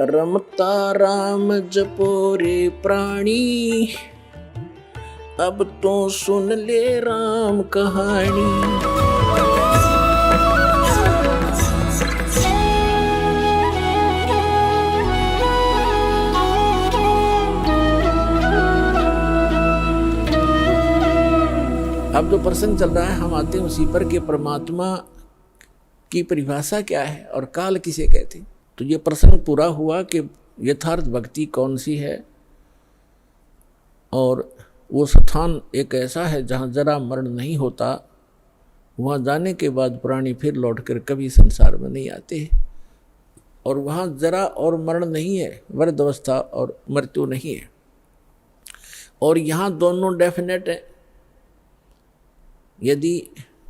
रमता राम जपो रे प्राणी, अब तो सुन ले राम कहानी। अब जो प्रसंग चल रहा है हम आते हैं उसी पर कि परमात्मा की परिभाषा क्या है और काल किसे कहते हैं। तो ये प्रसंग पूरा हुआ कि यथार्थ भक्ति कौन सी है, और वो स्थान एक ऐसा है जहाँ जरा मरण नहीं होता। वहाँ जाने के बाद प्राणी फिर लौटकर कभी संसार में नहीं आते, और वहाँ जरा और मरण नहीं है, वृद्धावस्था और मृत्यु नहीं है। और यहाँ दोनों डेफिनेट है। यदि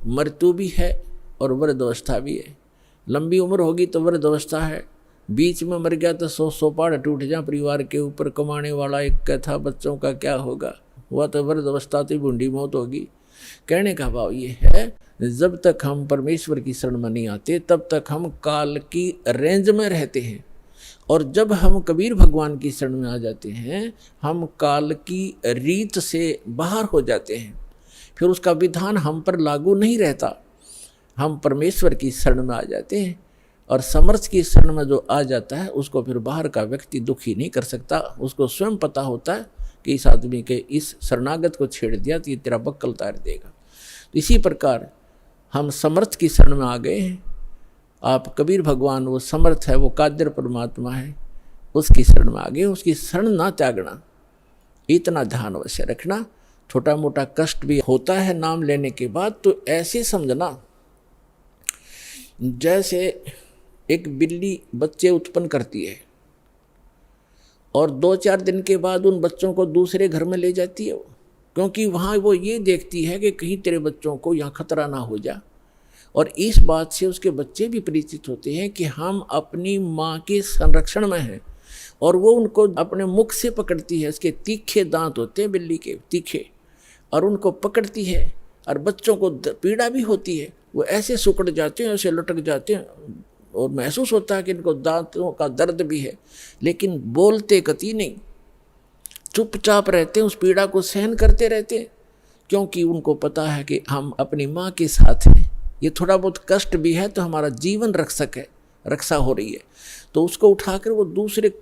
मृत्यु भी है और वृद्धावस्था भी है, लंबी उम्र होगी तो वृद्धावस्था है, बीच में मर गया तो 100 पहाड़ टूट जा परिवार के ऊपर, कमाने वाला एक था, बच्चों का क्या होगा, हुआ तो वृद्धावस्था तो बूढ़ी मौत होगी। कहने का भाव ये है, जब तक हम परमेश्वर की शरण में नहीं आते तब तक हम काल की रेंज में रहते हैं, और जब हम कबीर भगवान की शरण में आ जाते हैं हम काल की रीत से बाहर हो जाते हैं। फिर उसका विधान हम पर लागू नहीं रहता, हम परमेश्वर की शरण में आ जाते हैं। और समर्थ की शरण में जो आ जाता है उसको फिर बाहर का व्यक्ति दुखी नहीं कर सकता। उसको स्वयं पता होता है कि इस आदमी के इस शरणागत को छेड़ दिया तो ये तेरा बक्कल उतार देगा। तो इसी प्रकार हम समर्थ की शरण में आ गए हैं। आप कबीर भगवान वो समर्थ है, वो कादिर परमात्मा है, उसकी शरण में आ गए। उसकी शरण ना त्यागना, इतना ध्यान अवश्य रखना। छोटा मोटा कष्ट भी होता है नाम लेने के बाद, तो ऐसे समझना जैसे एक बिल्ली बच्चे उत्पन्न करती है और 2-4 दिन के बाद उन बच्चों को दूसरे घर में ले जाती है, क्योंकि वहाँ वो ये देखती है कि कहीं तेरे बच्चों को यहाँ खतरा ना हो जा। और इस बात से उसके बच्चे भी परिचित होते हैं कि हम अपनी माँ के संरक्षण में हैं, और वो उनको अपने मुख से पकड़ती है। उसके तीखे दांत होते हैं बिल्ली के, तीखे, और उनको पकड़ती है। और बच्चों को पीड़ा भी होती है, वो ऐसे सुकड़ जाते हैं, ऐसे लटक जाते हैं, और महसूस होता है कि इनको दांतों का दर्द भी है, लेकिन बोलते कतई नहीं, चुपचाप रहते हैं, उस पीड़ा को सहन करते रहते हैं, क्योंकि उनको पता है कि हम अपनी माँ के साथ हैं। ये थोड़ा बहुत कष्ट भी है तो हमारा जीवन रक्षक है, रक्षा हो रही है। तो उसको उठाकर वो दूसरे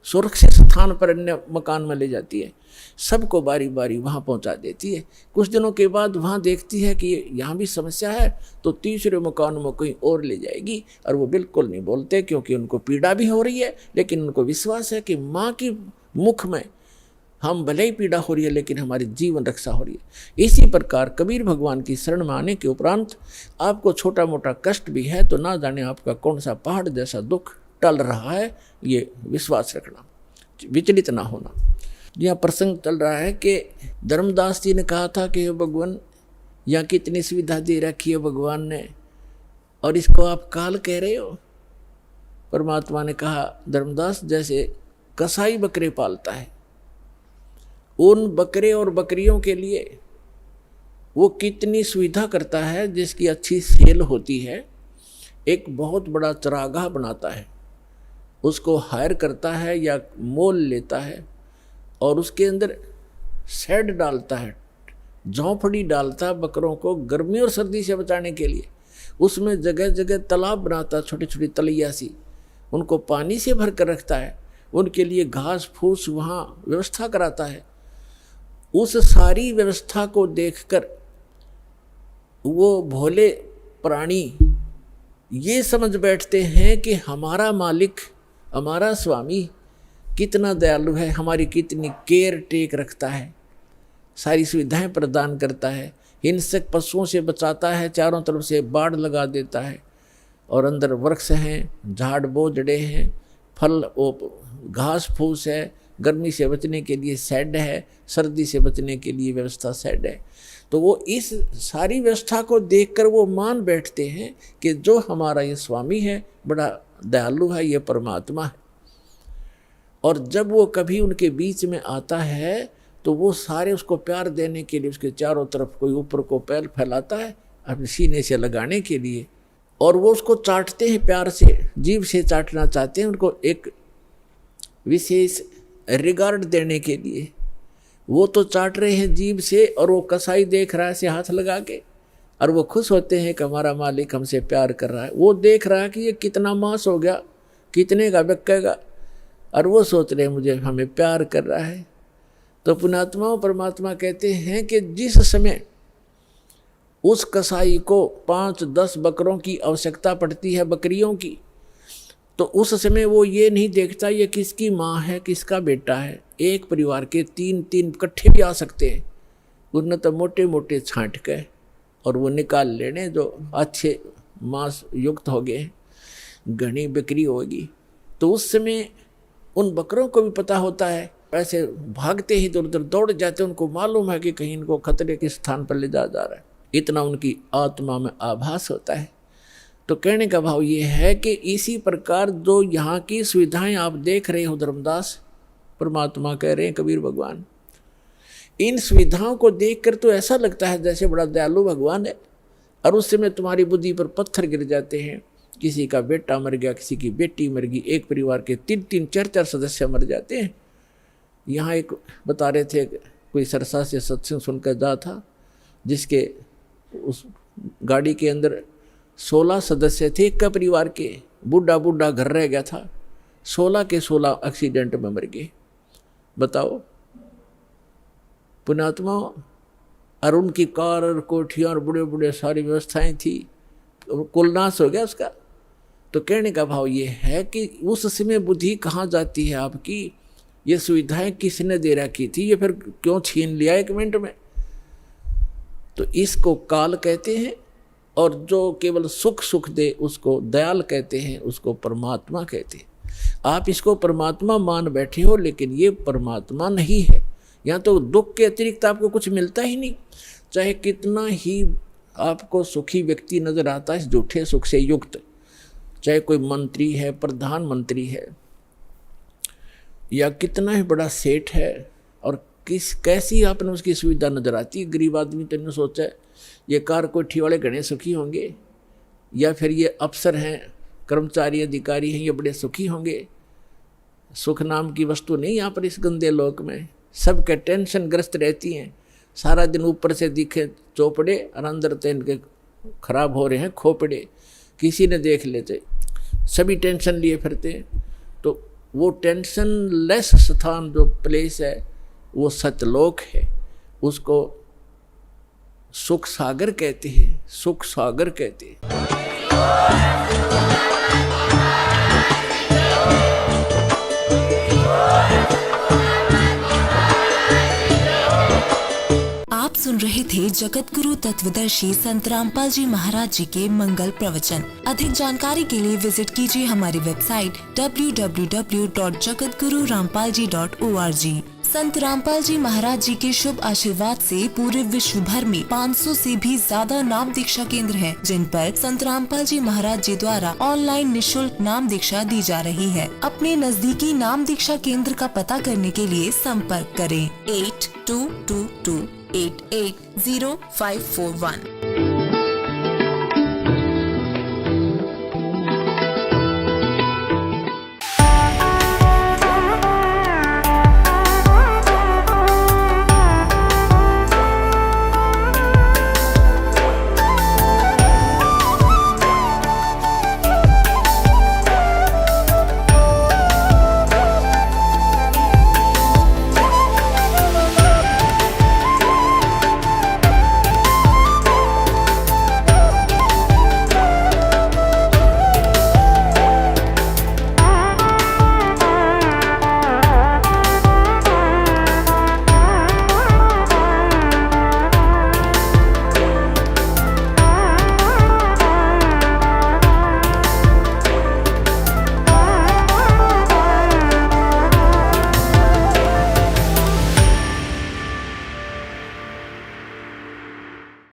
सुरक्षित स्थान पर अन्य मकान में ले जाती है, सबको बारी बारी वहाँ पहुँचा देती है। कुछ दिनों के बाद वहाँ देखती है कि यहाँ भी समस्या है, तो तीसरे मकान में कहीं और ले जाएगी। और वो बिल्कुल नहीं बोलते, क्योंकि उनको पीड़ा भी हो रही है, लेकिन उनको विश्वास है कि माँ की मुख में हम भले ही पीड़ा हो रही है लेकिन हमारी जीवन रक्षा हो रही है। इसी प्रकार कबीर भगवान की शरण में आने के उपरांत आपको छोटा मोटा कष्ट भी है तो ना जाने आपका कौन सा पहाड़ जैसा दुख टल रहा है, ये विश्वास रखना, विचलित ना होना। यहाँ प्रसंग चल रहा है कि धर्मदास जी ने कहा था कि भगवान यहाँ कितनी सुविधा दे रखी है भगवान ने, और इसको आप काल कह रहे हो। परमात्मा ने कहा, धर्मदास जैसे कसाई बकरे पालता है, उन बकरे और बकरियों के लिए वो कितनी सुविधा करता है, जिसकी अच्छी सेल होती है। एक बहुत बड़ा चरागाह बनाता है, उसको हायर करता है या मोल लेता है, और उसके अंदर शेड डालता है, झोंपड़ी डालता है बकरों को गर्मी और सर्दी से बचाने के लिए। उसमें जगह जगह तालाब बनाता है, छोटी छोटी तलैया सी, उनको पानी से भर कर रखता है, उनके लिए घास फूस वहाँ व्यवस्था कराता है। उस सारी व्यवस्था को देखकर वो भोले प्राणी ये समझ बैठते हैं कि हमारा मालिक, हमारा स्वामी कितना दयालु है, हमारी कितनी केयर टेक रखता है, सारी सुविधाएं प्रदान करता है, हिंसक पशुओं से बचाता है, चारों तरफ से बाड़ लगा देता है, और अंदर वृक्ष हैं, झाड़ बोझड़े हैं, फल घास फूस है, गर्मी से बचने के लिए शेड है, सर्दी से बचने के लिए व्यवस्था शेड है। तो वो इस सारी व्यवस्था को देखकर वो मान बैठते हैं कि जो हमारा ये स्वामी है बड़ा दयालु है, ये परमात्मा है। और जब वो कभी उनके बीच में आता है तो वो सारे उसको प्यार देने के लिए उसके चारों तरफ कोई ऊपर को पैर फैलाता है अपने सीने से लगाने के लिए, और वो उसको चाटते हैं प्यार से, जीभ से चाटना चाहते हैं, उनको एक विशेष रिगार्ड देने के लिए। वो तो चाट रहे हैं जीभ से और वो कसाई देख रहा है से हाथ लगा के, और वो खुश होते हैं कि हमारा मालिक हमसे प्यार कर रहा है। वो देख रहा है कि ये कितना मांस हो गया, कितने का बिकेगा, और वो सोच रहे हैं मुझे हमें प्यार कर रहा है। तो पुण्यात्मा परमात्मा कहते हैं कि जिस समय उस कसाई को 5-10 बकरों की आवश्यकता पड़ती है, बकरियों की, तो उस समय वो ये नहीं देखता ये किसकी माँ है किसका बेटा है। एक परिवार के 3-3 इकट्ठे भी आ सकते हैं, उन्हें तो मोटे मोटे छांट के और वो निकाल लेने जो अच्छे मांस युक्त हो गए, घनी बिक्री होगी। तो उस समय उन बकरों को भी पता होता है, ऐसे भागते ही इधर उधर दौड़ जाते, उनको मालूम है कि कहीं इनको खतरे के स्थान पर ले जा रहा है, इतना उनकी आत्मा में आभास होता है। तो कहने का भाव ये है कि इसी प्रकार जो यहाँ की सुविधाएं आप देख रहे हो धर्मदास, परमात्मा कह रहे हैं कबीर भगवान, इन सुविधाओं को देखकर तो ऐसा लगता है जैसे बड़ा दयालु भगवान है, और उस समय तुम्हारी बुद्धि पर पत्थर गिर जाते हैं। किसी का बेटा मर गया, किसी की बेटी मर गई, एक परिवार के 3-3, 4-4 सदस्य मर जाते हैं। यहाँ एक बता रहे थे, कोई सरसा से सत्संग सुनकर जा था, जिसके उस गाड़ी के अंदर 16 सदस्य थे एक का परिवार के, बूढ़ा बूढ़ा घर रह गया था, 16 के 16 एक्सीडेंट में मर गए। बताओ पुण्यात्मा, और उनकी कार और कोठियाँ और बड़े बड़े सारी व्यवस्थाएं थी, कुल नाश हो गया उसका। तो कहने का भाव ये है कि उस समय बुद्धि कहाँ जाती है आपकी, ये सुविधाएं किसने दे रखी थी, ये फिर क्यों छीन लिया 1 मिनट में। तो इसको काल कहते हैं, और जो केवल सुख सुख दे उसको दयाल कहते हैं, उसको परमात्मा कहते हैं। आप इसको परमात्मा मान बैठे हो, लेकिन ये परमात्मा नहीं है। यहाँ तो दुख के अतिरिक्त आपको कुछ मिलता ही नहीं, चाहे कितना ही आपको सुखी व्यक्ति नजर आता है झूठे सुख से युक्त, चाहे कोई मंत्री है, प्रधानमंत्री है, या कितना ही बड़ा सेठ है, और कैसी आपने उसकी सुविधा नजर आती है। गरीब आदमी तो इन्होंने सोचा है ये कार कोठी वाले घने सुखी होंगे, या फिर ये अफसर हैं, कर्मचारी अधिकारी हैं, ये बड़े सुखी होंगे। सुख नाम की वस्तु नहीं यहाँ पर इस गंदे लोक में, सबके टेंशन ग्रस्त रहती हैं, सारा दिन ऊपर से दिखे चौपड़े और अंदर तो इनके खराब हो रहे हैं खोपड़े, किसी ने देख लेते, सभी टेंशन लिए फिरते हैं। तो वो टेंशन लेस स्थान जो प्लेस है वो सतलोक है, उसको सुख सागर कहते हैं, सुख सागर कहते हैं। आप सुन रहे थे जगत गुरु तत्वदर्शी संत रामपाल जी महाराज जी के मंगल प्रवचन। अधिक जानकारी के लिए विजिट कीजिए हमारी वेबसाइट www.jagatgururampalji.org। संत रामपाल जी महाराज जी के शुभ आशीर्वाद से पूरे विश्व भर में 500 से भी ज्यादा नाम दीक्षा केंद्र हैं, जिन पर संत रामपाल जी महाराज जी द्वारा ऑनलाइन निशुल्क नाम दीक्षा दी जा रही है। अपने नजदीकी नाम दीक्षा केंद्र का पता करने के लिए संपर्क करें 8222880541।